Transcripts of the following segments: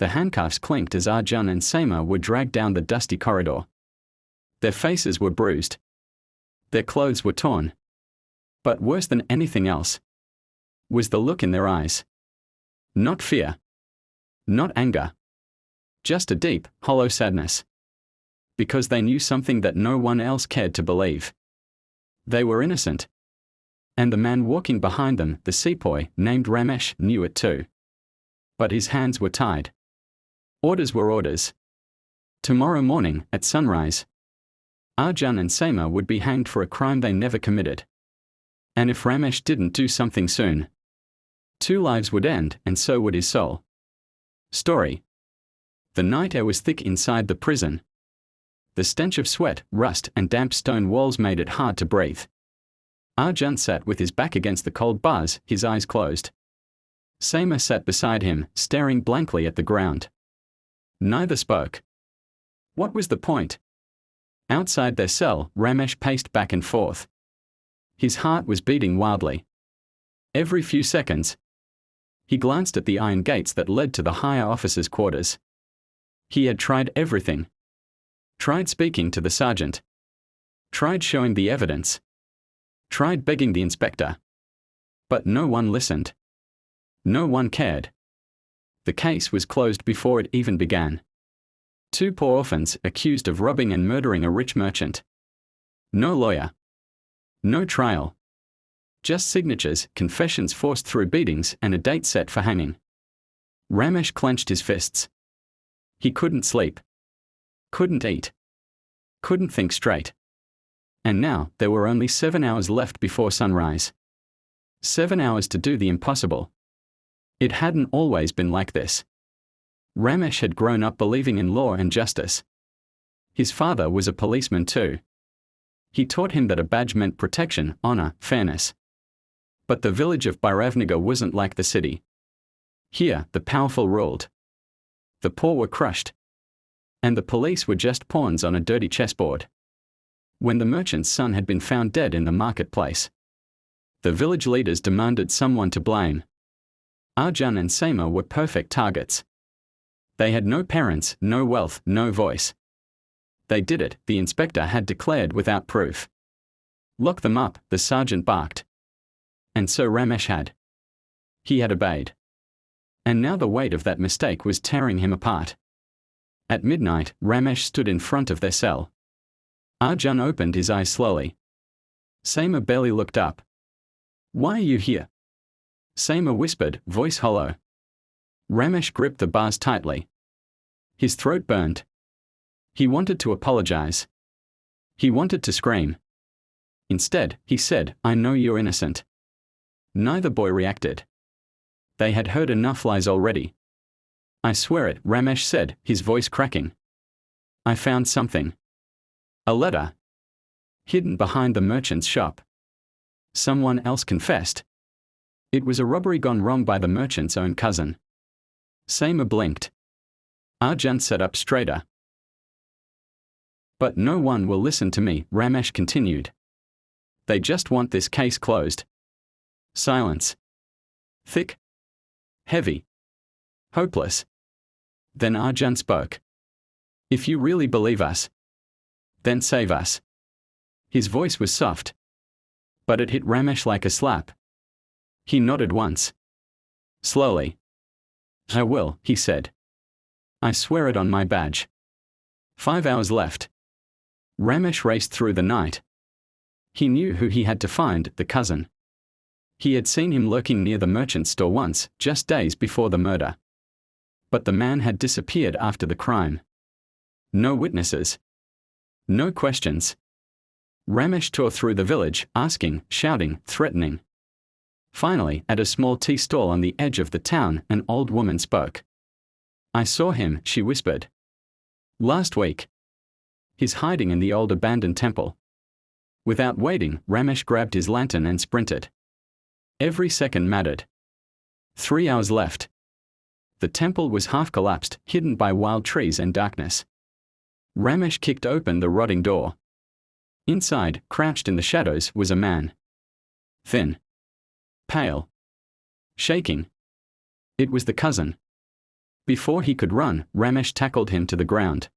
The handcuffs clinked as Arjun and Seema were dragged down the dusty corridor. Their faces were bruised. Their clothes were torn. But worse than anything else was the look in their eyes. Not fear. Not anger. Just a deep, hollow sadness. Because they knew something that no one else cared to believe. They were innocent. And the man walking behind them, the sepoy named Ramesh, knew it too. But his hands were tied. Orders were orders. Tomorrow morning, at sunrise, Arjun and Seema would be hanged for a crime they never committed. And if Ramesh didn't do something soon, 2 lives would end, and so would his soul. Story. The night air was thick inside the prison. The stench of sweat, rust, and damp stone walls made it hard to breathe. Arjun sat with his back against the cold bars, his eyes closed. Seema sat beside him, staring blankly at the ground. Neither spoke. What was the point? Outside their cell, Ramesh paced back and forth. His heart was beating wildly. Every few seconds, he glanced at the iron gates that led to the higher officers' quarters. He had tried everything. Tried speaking to the sergeant. Tried showing the evidence. Tried begging the inspector. But no one listened. No one cared. The case was closed before it even began. 2 poor orphans accused of robbing and murdering a rich merchant. No lawyer. No trial. Just signatures, confessions forced through beatings, and a date set for hanging. Ramesh clenched his fists. He couldn't sleep. Couldn't eat. Couldn't think straight. And now, there were only 7 hours left before sunrise. 7 hours to do the impossible. It hadn't always been like this. Ramesh had grown up believing in law and justice. His father was a policeman too. He taught him that a badge meant protection, honor, fairness. But the village of Bairavnagar wasn't like the city. Here, the powerful ruled. The poor were crushed. And the police were just pawns on a dirty chessboard. When the merchant's son had been found dead in the marketplace, the village leaders demanded someone to blame. Arjun and Seema were perfect targets. They had no parents, no wealth, no voice. They did it, the inspector had declared without proof. Lock them up, the sergeant barked. And so Ramesh had. He had obeyed. And now the weight of that mistake was tearing him apart. At midnight, Ramesh stood in front of their cell. Arjun opened his eyes slowly. Seema barely looked up. Why are you here? Seema whispered, voice hollow. Ramesh gripped the bars tightly. His throat burned. He wanted to apologize. He wanted to scream. Instead, he said, I know you're innocent. Neither boy reacted. They had heard enough lies already. I swear it, Ramesh said, his voice cracking. I found something. A letter. Hidden behind the merchant's shop. Someone else confessed. It was a robbery gone wrong by the merchant's own cousin. Seema blinked. Arjun sat up straighter. But no one will listen to me, Ramesh continued. They just want this case closed. Silence. Thick. Heavy. Hopeless. Then Arjun spoke. If you really believe us, then save us. His voice was soft. But it hit Ramesh like a slap. He nodded once. Slowly. I will, he said. I swear it on my badge. 5 hours left. Ramesh raced through the night. He knew who he had to find, the cousin. He had seen him lurking near the merchant's store once, just days before the murder. But the man had disappeared after the crime. No witnesses. No questions. Ramesh tore through the village, asking, shouting, threatening. Finally, at a small tea stall on the edge of the town, an old woman spoke. I saw him, she whispered. Last week. He's hiding in the old abandoned temple. Without waiting, Ramesh grabbed his lantern and sprinted. Every second mattered. 3 hours left. The temple was half collapsed, hidden by wild trees and darkness. Ramesh kicked open the rotting door. Inside, crouched in the shadows, was a man. Thin. Pale. Shaking. It was the cousin. Before he could run, Ramesh tackled him to the ground.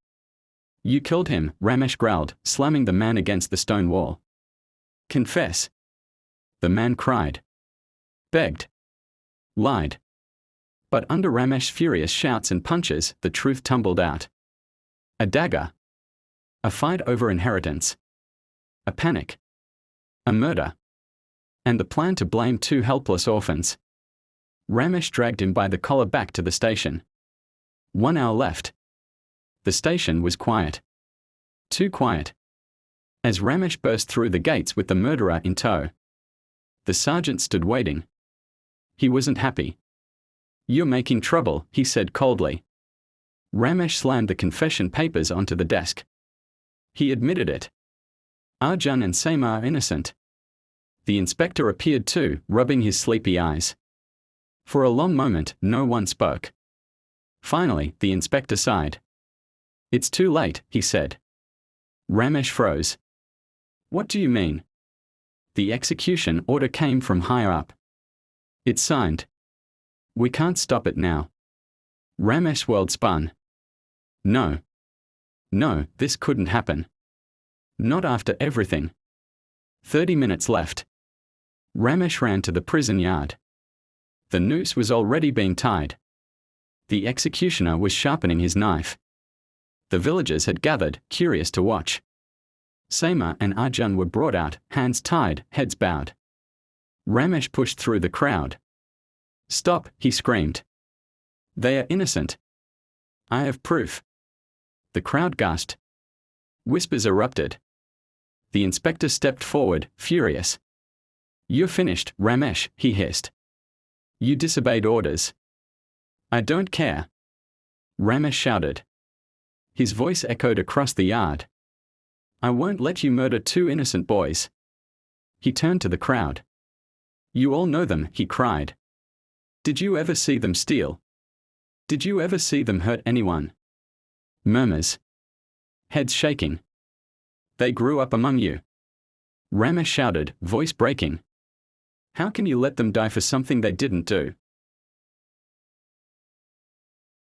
You killed him, Ramesh growled, slamming the man against the stone wall. Confess. The man cried. Begged. Lied. But under Ramesh's furious shouts and punches, the truth tumbled out. A dagger. A fight over inheritance. A panic. A murder. And the plan to blame two helpless orphans. Ramesh dragged him by the collar back to the station. 1 hour left. The station was quiet. Too quiet. As Ramesh burst through the gates with the murderer in tow. The sergeant stood waiting. He wasn't happy. You're making trouble, he said coldly. Ramesh slammed the confession papers onto the desk. He admitted it. Arjun and Seema are innocent. The inspector appeared too, rubbing his sleepy eyes. For a long moment, no one spoke. Finally, the inspector sighed. It's too late, he said. Ramesh froze. What do you mean? The execution order came from higher up. It's signed. We can't stop it now. Ramesh's world spun. No. No, this couldn't happen. Not after everything. 30 minutes left. Ramesh ran to the prison yard. The noose was already being tied. The executioner was sharpening his knife. The villagers had gathered, curious to watch. Seema and Arjun were brought out, hands tied, heads bowed. Ramesh pushed through the crowd. Stop, he screamed. They are innocent. I have proof. The crowd gasped. Whispers erupted. The inspector stepped forward, furious. You're finished, Ramesh, he hissed. You disobeyed orders. I don't care. Ramesh shouted. His voice echoed across the yard. I won't let you murder two innocent boys. He turned to the crowd. You all know them, he cried. Did you ever see them steal? Did you ever see them hurt anyone? Murmurs. Heads shaking. They grew up among you. Ramesh shouted, voice breaking. How can you let them die for something they didn't do?